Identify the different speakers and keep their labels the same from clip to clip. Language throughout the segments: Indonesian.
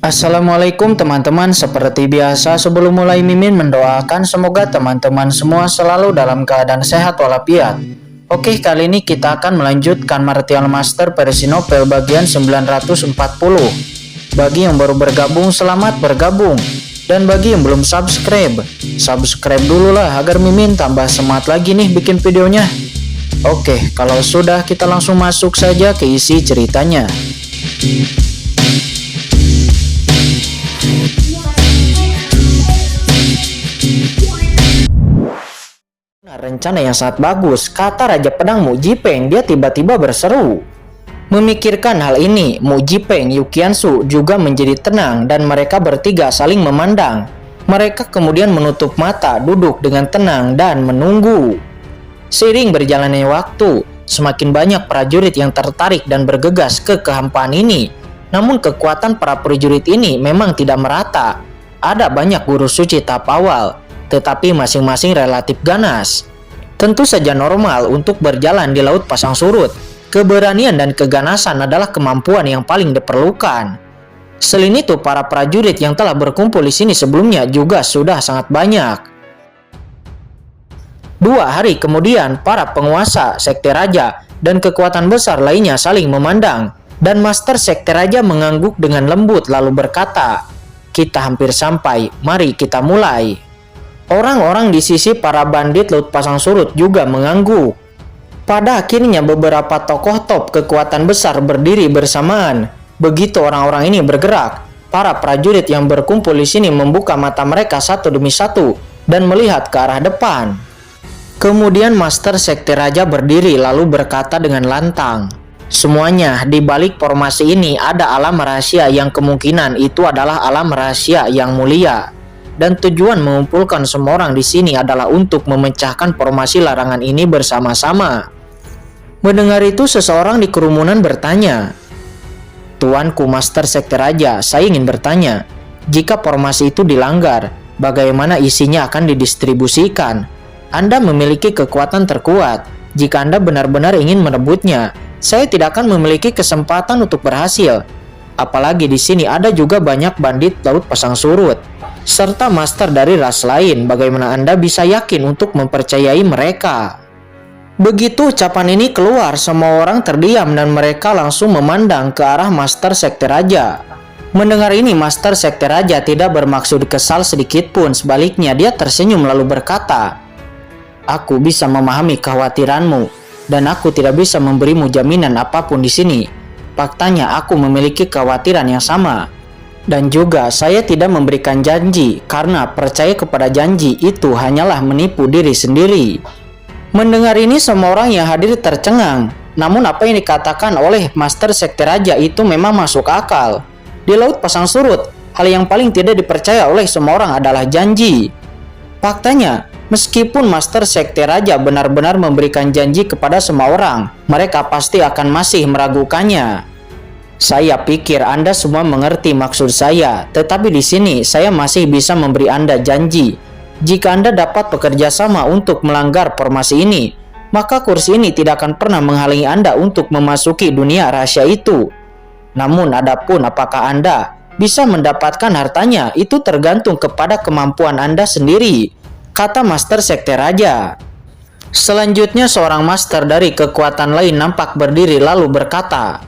Speaker 1: Assalamualaikum teman-teman, seperti biasa sebelum mulai Mimin mendoakan semoga teman-teman semua selalu dalam keadaan sehat walafiat. Oke, kali ini kita akan melanjutkan Martial Master versi novel bagian 940. Bagi yang baru bergabung, selamat bergabung. Dan bagi yang belum subscribe dulu lah agar Mimin tambah semangat lagi nih bikin videonya. Oke, kalau sudah kita langsung masuk saja ke isi ceritanya. Rencana yang sangat bagus, kata Raja Pedang Mu Jipeng. Dia tiba-tiba berseru. Memikirkan hal ini, Mu Jipeng, Yukiansu juga menjadi tenang dan mereka bertiga saling memandang. Mereka kemudian menutup mata, duduk dengan tenang dan menunggu. Seiring berjalannya waktu, semakin banyak prajurit yang tertarik dan bergegas ke kehampaan ini. Namun kekuatan para prajurit ini memang tidak merata. Ada banyak guru suci tahap awal, tetapi masing-masing relatif ganas. Tentu saja normal untuk berjalan di Laut Pasang Surut. Keberanian dan keganasan adalah kemampuan yang paling diperlukan. Selain itu, para prajurit yang telah berkumpul di sini sebelumnya juga sudah sangat banyak. 2 hari kemudian, para penguasa Sekte Raja dan kekuatan besar lainnya saling memandang. Dan Master Sekte Raja mengangguk dengan lembut lalu berkata, "Kita hampir sampai, mari kita mulai." Orang-orang di sisi para bandit Laut Pasang Surut juga mengangguk. Pada akhirnya beberapa tokoh top kekuatan besar berdiri bersamaan. Begitu orang-orang ini bergerak, para prajurit yang berkumpul di sini membuka mata mereka satu demi satu dan melihat ke arah depan. Kemudian Master Sekte Raja berdiri lalu berkata dengan lantang, "Semuanya, di balik formasi ini ada alam rahasia yang kemungkinan itu adalah alam rahasia yang mulia. Dan tujuan mengumpulkan semua orang di sini adalah untuk memecahkan formasi larangan ini bersama-sama." Mendengar itu, seseorang di kerumunan bertanya, "Tuanku Master Sekte Raja, saya ingin bertanya, jika formasi itu dilanggar, bagaimana isinya akan didistribusikan? Anda memiliki kekuatan terkuat. Jika Anda benar-benar ingin merebutnya, saya tidak akan memiliki kesempatan untuk berhasil. Apalagi di sini ada juga banyak bandit Laut Pasang Surut, serta master dari ras lain. Bagaimana Anda bisa yakin untuk mempercayai mereka?" Begitu ucapan ini keluar, semua orang terdiam dan mereka langsung memandang ke arah Master Sekte Raja. Mendengar ini, Master Sekte Raja tidak bermaksud kesal sedikit pun. Sebaliknya, dia tersenyum lalu berkata, "Aku bisa memahami kekhawatiranmu dan aku tidak bisa memberimu jaminan apapun di sini. Faktanya, aku memiliki kekhawatiran yang sama. Dan juga saya tidak memberikan janji karena percaya kepada janji itu hanyalah menipu diri sendiri." Mendengar ini, semua orang yang hadir tercengang. Namun apa yang dikatakan oleh Master Sekte Raja itu memang masuk akal. Di Laut Pasang Surut, hal yang paling tidak dipercaya oleh semua orang adalah janji. Faktanya, meskipun Master Sekte Raja benar-benar memberikan janji kepada semua orang, mereka pasti akan masih meragukannya. Saya pikir Anda semua mengerti maksud saya, tetapi di sini saya masih bisa memberi Anda janji. Jika Anda dapat bekerja sama untuk melanggar formasi ini, maka kursi ini tidak akan pernah menghalangi Anda untuk memasuki dunia rahasia itu. Namun adapun apakah Anda bisa mendapatkan hartanya, itu tergantung kepada kemampuan Anda sendiri, kata Master Sekte Raja. Selanjutnya seorang master dari kekuatan lain nampak berdiri lalu berkata,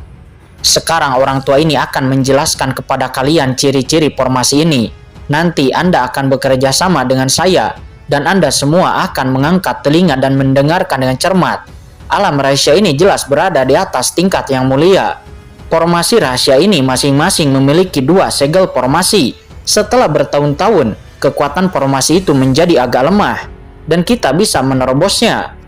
Speaker 1: "Sekarang orang tua ini akan menjelaskan kepada kalian ciri-ciri formasi ini. Nanti Anda akan bekerja sama dengan saya dan Anda semua akan mengangkat telinga dan mendengarkan dengan cermat. Alam rahasia ini jelas berada di atas tingkat yang mulia. Formasi rahasia ini masing-masing memiliki 2 segel formasi. Setelah bertahun-tahun, kekuatan formasi itu menjadi agak lemah dan kita bisa menerobosnya.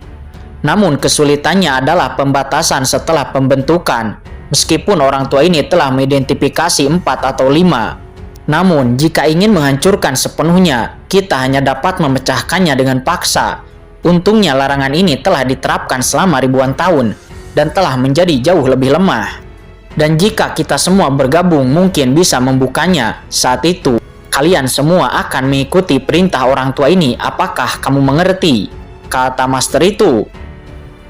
Speaker 1: Namun kesulitannya adalah pembatasan setelah pembentukan. Meskipun orang tua ini telah mengidentifikasi 4 atau 5. Namun, jika ingin menghancurkan sepenuhnya, kita hanya dapat memecahkannya dengan paksa. Untungnya larangan ini telah diterapkan selama ribuan tahun dan telah menjadi jauh lebih lemah. Dan jika kita semua bergabung mungkin bisa membukanya. Saat itu, kalian semua akan mengikuti perintah orang tua ini. Apakah kamu mengerti?" kata master itu.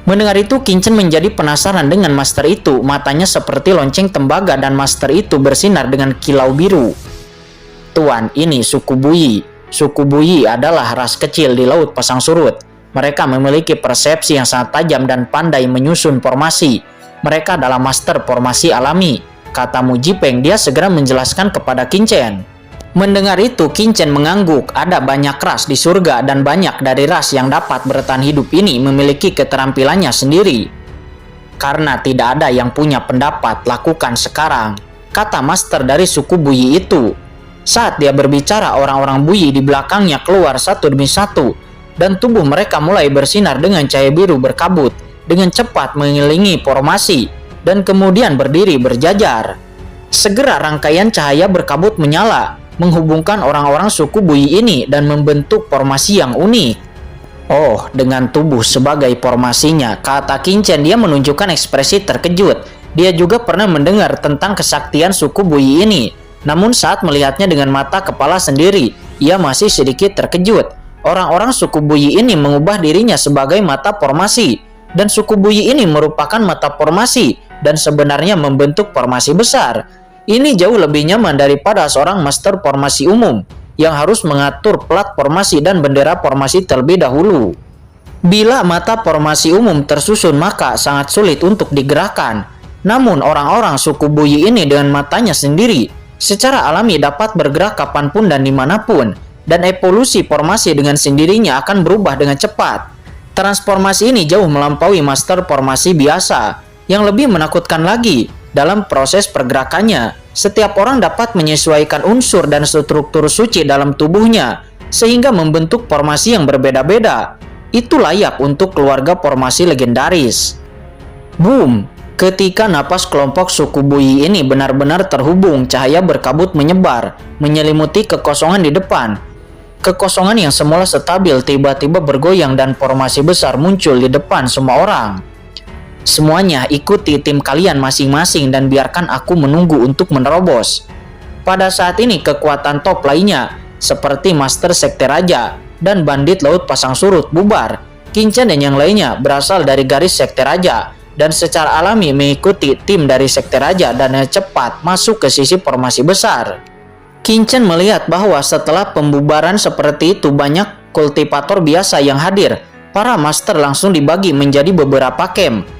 Speaker 1: Mendengar itu, Kincen menjadi penasaran dengan master itu. Matanya seperti lonceng tembaga dan master itu bersinar dengan kilau biru. Tuan, ini suku Buyi. Suku Buyi adalah ras kecil di Laut Pasang Surut. Mereka memiliki persepsi yang sangat tajam dan pandai menyusun formasi. Mereka adalah master formasi alami, kata Mu Jipeng. Dia segera menjelaskan kepada Kincen. Mendengar itu, Kincen mengangguk. Ada banyak ras di surga dan banyak dari ras yang dapat bertahan hidup ini memiliki keterampilannya sendiri. Karena tidak ada yang punya pendapat, lakukan sekarang, kata master dari suku Buyi itu. Saat dia berbicara, orang-orang Buyi di belakangnya keluar satu demi satu, dan tubuh mereka mulai bersinar dengan cahaya biru berkabut, dengan cepat mengelilingi formasi, dan kemudian berdiri berjajar. Segera rangkaian cahaya berkabut menyala, menghubungkan orang-orang suku Buyi ini dan membentuk formasi yang unik. Oh, dengan tubuh sebagai formasinya, kata Kincen. Dia menunjukkan ekspresi terkejut. Dia juga pernah mendengar tentang kesaktian suku Buyi ini. Namun saat melihatnya dengan mata kepala sendiri, ia masih sedikit terkejut. Orang-orang suku Buyi ini mengubah dirinya sebagai mata formasi. Dan suku Buyi ini merupakan mata formasi dan sebenarnya membentuk formasi besar. Ini jauh lebih nyaman daripada seorang master formasi umum yang harus mengatur plat formasi dan bendera formasi terlebih dahulu. Bila mata formasi umum tersusun, maka sangat sulit untuk digerakkan. Namun orang-orang suku Buyi ini dengan matanya sendiri secara alami dapat bergerak kapanpun dan dimanapun, dan evolusi formasi dengan sendirinya akan berubah dengan cepat. Transformasi ini jauh melampaui master formasi biasa. Yang lebih menakutkan lagi, dalam proses pergerakannya, setiap orang dapat menyesuaikan unsur dan struktur suci dalam tubuhnya, sehingga membentuk formasi yang berbeda-beda. Itu layak untuk keluarga formasi legendaris. Boom! Ketika napas kelompok suku Buyi ini benar-benar terhubung, cahaya berkabut menyebar, menyelimuti kekosongan di depan. Kekosongan yang semula stabil tiba-tiba bergoyang dan formasi besar muncul di depan semua orang. Semuanya ikuti tim kalian masing-masing dan biarkan aku menunggu untuk menerobos. Pada saat ini kekuatan top lainnya, seperti Master Sekte Raja dan Bandit Laut Pasang Surut bubar. Kincen dan yang lainnya berasal dari garis Sekte Raja, dan secara alami mengikuti tim dari Sekte Raja dan cepat masuk ke sisi formasi besar. Kincen melihat bahwa setelah pembubaran seperti itu banyak kultivator biasa yang hadir. Para master langsung dibagi menjadi beberapa camp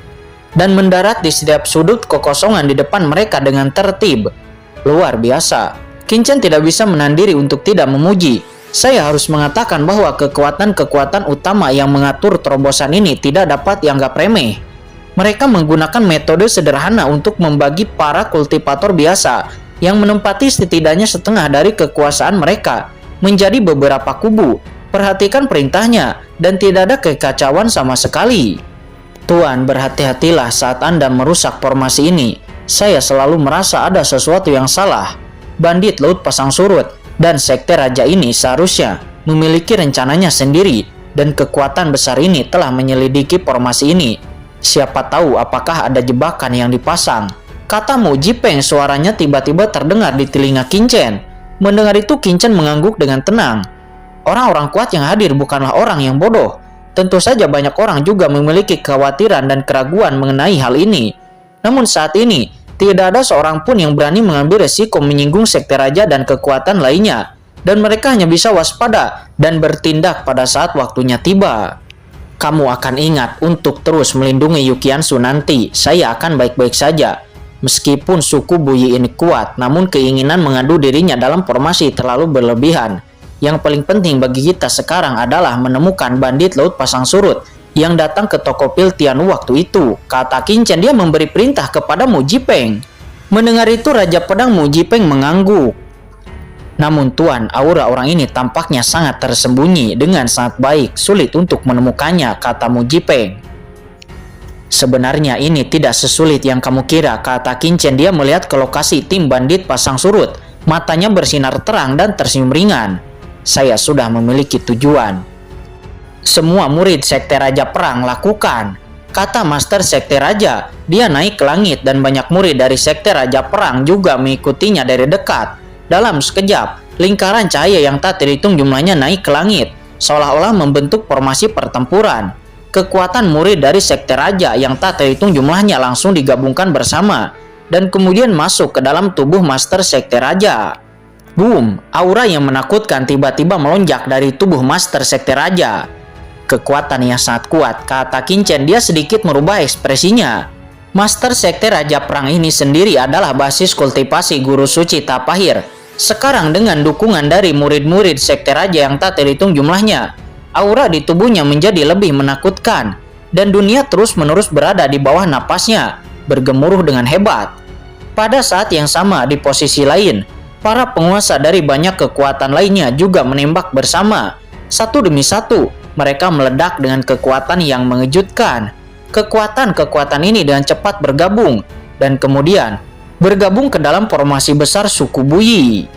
Speaker 1: dan mendarat di setiap sudut kekosongan di depan mereka dengan tertib. Luar biasa. Kincen tidak bisa menahan diri untuk tidak memuji. Saya harus mengatakan bahwa kekuatan-kekuatan utama yang mengatur terobosan ini tidak dapat dianggap remeh. Mereka menggunakan metode sederhana untuk membagi para kultivator biasa yang menempati setidaknya setengah dari kekuasaan mereka menjadi beberapa kubu. Perhatikan perintahnya dan tidak ada kekacauan sama sekali. Tuan, berhati-hatilah saat Anda merusak formasi ini. Saya selalu merasa ada sesuatu yang salah. Bandit Laut Pasang Surut dan Sekte Raja ini seharusnya memiliki rencananya sendiri, dan kekuatan besar ini telah menyelidiki formasi ini. Siapa tahu apakah ada jebakan yang dipasang, kata Mu Jipeng. Suaranya tiba-tiba terdengar di telinga Kincen. Mendengar itu, Kincen mengangguk dengan tenang. Orang-orang kuat yang hadir bukanlah orang yang bodoh. Tentu saja banyak orang juga memiliki kekhawatiran dan keraguan mengenai hal ini. Namun saat ini, tidak ada seorang pun yang berani mengambil resiko menyinggung Sekte Raja dan kekuatan lainnya. Dan mereka hanya bisa waspada dan bertindak pada saat waktunya tiba. Kamu akan ingat untuk terus melindungi Yukiansu nanti. Saya akan baik-baik saja. Meskipun suku Buyi ini kuat, namun keinginan mengadu dirinya dalam formasi terlalu berlebihan. Yang paling penting bagi kita sekarang adalah menemukan Bandit Laut Pasang Surut yang datang ke toko pil Tianu waktu itu, kata Kincen. Dia memberi perintah kepada Mu Jipeng. Mendengar itu, Raja Pedang Mu Jipeng mengangguk. Namun Tuan, aura orang ini tampaknya sangat tersembunyi dengan sangat baik, sulit untuk menemukannya, kata Mu Jipeng. Sebenarnya ini tidak sesulit yang kamu kira, kata Kincen. Dia melihat ke lokasi tim Bandit Pasang Surut. Matanya bersinar terang dan tersenyum ringan. Saya sudah memiliki tujuan. Semua murid Sekte Raja Perang lakukan, kata Master Sekte Raja. Dia naik ke langit dan banyak murid dari Sekte Raja Perang juga mengikutinya dari dekat. Dalam sekejap, lingkaran cahaya yang tak terhitung jumlahnya naik ke langit, seolah-olah membentuk formasi pertempuran. kekuatan murid dari Sekte Raja yang tak terhitung jumlahnya langsung digabungkan bersama dan kemudian masuk ke dalam tubuh Master Sekte Raja. Boom, aura yang menakutkan tiba-tiba melonjak dari tubuh Master Sekte Raja. Kekuatan yang sangat kuat, kata Qin-Chen. Dia sedikit merubah ekspresinya. Master Sekte Raja Perang ini sendiri adalah basis kultivasi Guru Suci Tapahir. Sekarang dengan dukungan dari murid-murid Sekte Raja yang tak terhitung jumlahnya, aura di tubuhnya menjadi lebih menakutkan, dan dunia terus-menerus berada di bawah napasnya, bergemuruh dengan hebat. Pada saat yang sama, di posisi lain, para penguasa dari banyak kekuatan lainnya juga menembak bersama. Satu demi satu, mereka meledak dengan kekuatan yang mengejutkan. Kekuatan-kekuatan ini dengan cepat bergabung, dan kemudian bergabung ke dalam formasi besar suku Buyi.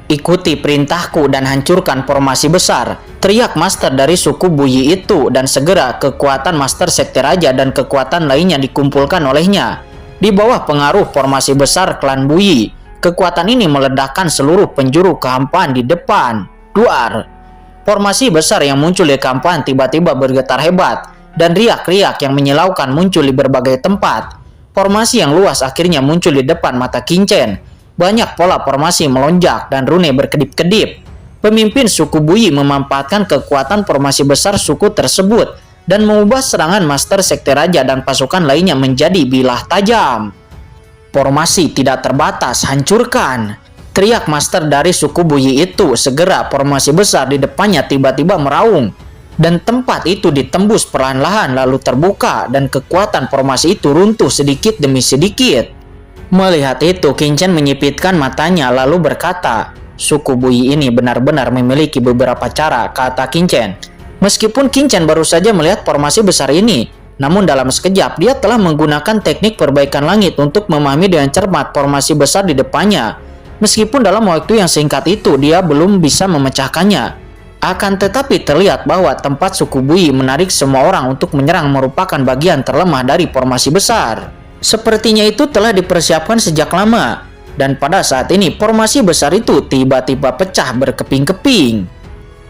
Speaker 1: Ikuti perintahku dan hancurkan formasi besar, teriak master dari suku Buyi itu, dan segera kekuatan Master Sekte Raja dan kekuatan lainnya dikumpulkan olehnya. Di bawah pengaruh formasi besar klan Buyi, kekuatan ini meledakkan seluruh penjuru kehampaan di depan. Duar! Formasi besar yang muncul di kehampaan tiba-tiba bergetar hebat, dan riak-riak yang menyilaukan muncul di berbagai tempat. Formasi yang luas akhirnya muncul di depan mata Qin-Chen. Banyak pola formasi melonjak dan rune berkedip-kedip. Pemimpin suku Buyi memanfaatkan kekuatan formasi besar suku tersebut dan mengubah serangan Master Sekte Raja dan pasukan lainnya menjadi bilah tajam. Formasi tidak terbatas, hancurkan! Teriak master dari suku Buyi itu. Segera formasi besar di depannya tiba-tiba meraung, dan tempat itu ditembus perlahan-lahan lalu terbuka, dan kekuatan formasi itu runtuh sedikit demi sedikit. Melihat itu, Qin-Chen menyipitkan matanya lalu berkata, suku Buyi ini benar-benar memiliki beberapa cara, kata Qin-Chen. Meskipun Qin-Chen baru saja melihat formasi besar ini, namun dalam sekejap dia telah menggunakan teknik perbaikan langit untuk memahami dengan cermat formasi besar di depannya. Meskipun dalam waktu yang singkat itu dia belum bisa memecahkannya, akan tetapi terlihat bahwa tempat suku Buyi menarik semua orang untuk menyerang merupakan bagian terlemah dari formasi besar. Sepertinya itu telah dipersiapkan sejak lama, dan pada saat ini formasi besar itu tiba-tiba pecah berkeping-keping.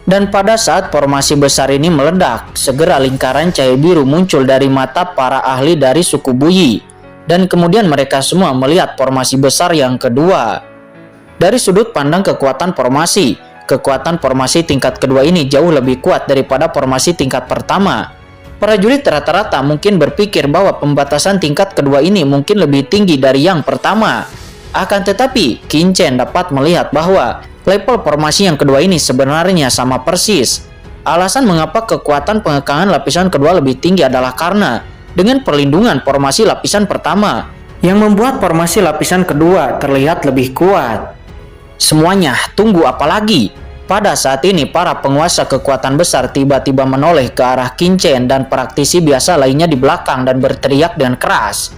Speaker 1: Dan pada saat formasi besar ini meledak, segera lingkaran cahaya biru muncul dari mata para ahli dari suku Buyi, dan kemudian mereka semua melihat formasi besar yang kedua. Dari sudut pandang kekuatan formasi tingkat kedua ini jauh lebih kuat daripada formasi tingkat pertama. Prajurit rata-rata mungkin berpikir bahwa pembatasan tingkat kedua ini mungkin lebih tinggi dari yang pertama. Akan tetapi, Qin-Chen dapat melihat bahwa level formasi yang kedua ini sebenarnya sama persis. Alasan mengapa kekuatan pengekangan lapisan kedua lebih tinggi adalah karena dengan perlindungan formasi lapisan pertama, yang membuat formasi lapisan kedua terlihat lebih kuat. Semuanya, tunggu apa lagi? Pada saat ini para penguasa kekuatan besar tiba-tiba menoleh ke arah Qin-Chen dan praktisi biasa lainnya di belakang dan berteriak dengan keras.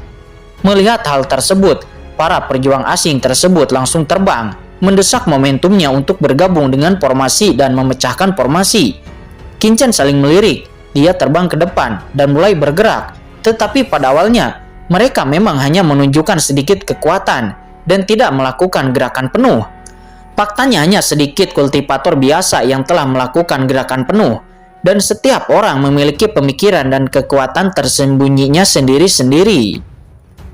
Speaker 1: Melihat hal tersebut, para pejuang asing tersebut langsung terbang, mendesak momentumnya untuk bergabung dengan formasi dan memecahkan formasi. Qin-Chen saling melirik, dia terbang ke depan dan mulai bergerak, tetapi pada awalnya mereka memang hanya menunjukkan sedikit kekuatan dan tidak melakukan gerakan penuh. Faktanya hanya sedikit kultivator biasa yang telah melakukan gerakan penuh, dan setiap orang memiliki pemikiran dan kekuatan tersembunyinya sendiri-sendiri.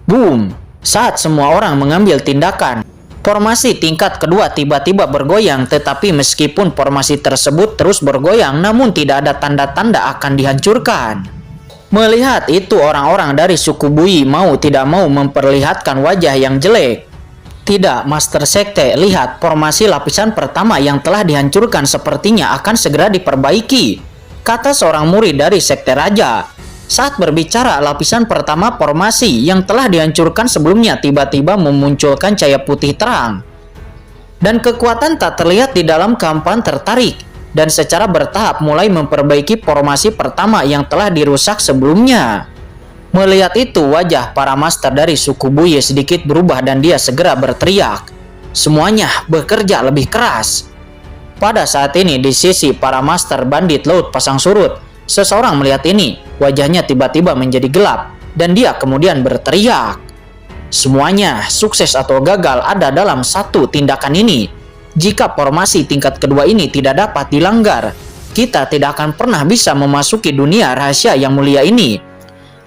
Speaker 1: Boom! Saat semua orang mengambil tindakan, formasi tingkat kedua tiba-tiba bergoyang, tetapi meskipun formasi tersebut terus bergoyang, namun tidak ada tanda-tanda akan dihancurkan. Melihat itu, orang-orang dari suku Buyi mau tidak mau memperlihatkan wajah yang jelek. Tidak, Master Sekte, lihat formasi lapisan pertama yang telah dihancurkan sepertinya akan segera diperbaiki, kata seorang murid dari Sekte Raja. Saat berbicara, lapisan pertama formasi yang telah dihancurkan sebelumnya tiba-tiba memunculkan cahaya putih terang. Dan kekuatan tak terlihat di dalam kehampaan tertarik, dan secara bertahap mulai memperbaiki formasi pertama yang telah dirusak sebelumnya. Melihat itu, wajah para master dari suku Buyi sedikit berubah dan dia segera berteriak. Semuanya bekerja lebih keras. Pada saat ini di sisi para master bandit laut pasang surut, seseorang melihat ini, wajahnya tiba-tiba menjadi gelap dan dia kemudian berteriak. Semuanya, sukses atau gagal ada dalam satu tindakan ini. Jika formasi tingkat kedua ini tidak dapat dilanggar, kita tidak akan pernah bisa memasuki dunia rahasia yang mulia ini.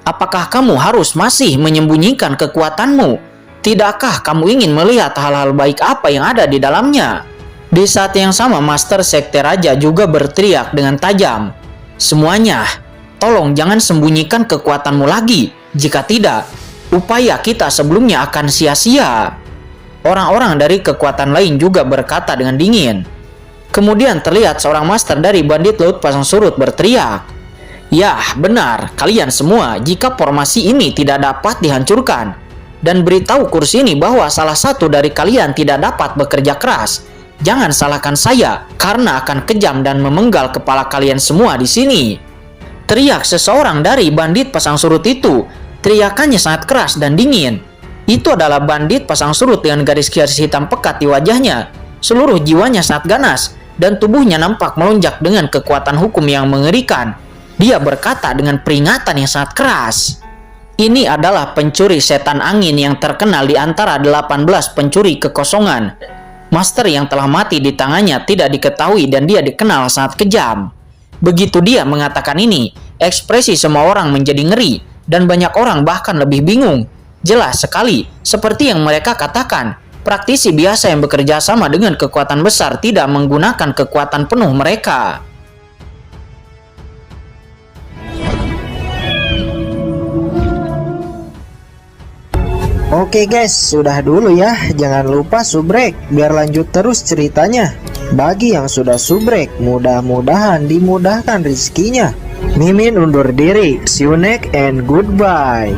Speaker 1: Apakah kamu harus masih menyembunyikan kekuatanmu? Tidakkah kamu ingin melihat hal-hal baik apa yang ada di dalamnya? Di saat yang sama, Master Sekte Raja juga berteriak dengan tajam. Semuanya, tolong jangan sembunyikan kekuatanmu lagi. Jika tidak, upaya kita sebelumnya akan sia-sia. Orang-orang dari kekuatan lain juga berkata dengan dingin. Kemudian terlihat seorang master dari bandit laut pasang surut berteriak. Ya, benar, kalian semua, jika formasi ini tidak dapat dihancurkan, dan beritahu kursi ini bahwa salah satu dari kalian tidak dapat bekerja keras, jangan salahkan saya, karena akan kejam dan memenggal kepala kalian semua di sini. Teriak seseorang dari bandit pasang surut itu. Teriakannya sangat keras dan dingin. Itu adalah bandit pasang surut dengan garis-garis hitam pekat di wajahnya. Seluruh jiwanya sangat ganas, dan tubuhnya nampak melonjak dengan kekuatan hukum yang mengerikan. Dia berkata dengan peringatan yang sangat keras. Ini adalah pencuri setan angin yang terkenal di antara 18 pencuri kekosongan. Master yang telah mati di tangannya tidak diketahui dan dia dikenal sangat kejam. Begitu dia mengatakan ini, ekspresi semua orang menjadi ngeri dan banyak orang bahkan lebih bingung. Jelas sekali, seperti yang mereka katakan, praktisi biasa yang bekerja sama dengan kekuatan besar tidak menggunakan kekuatan penuh mereka.
Speaker 2: Oke guys, sudah dulu ya. Jangan lupa subrek biar lanjut terus ceritanya. Bagi yang sudah subrek, mudah-mudahan dimudahkan rezekinya. Mimin undur diri. See you next and goodbye.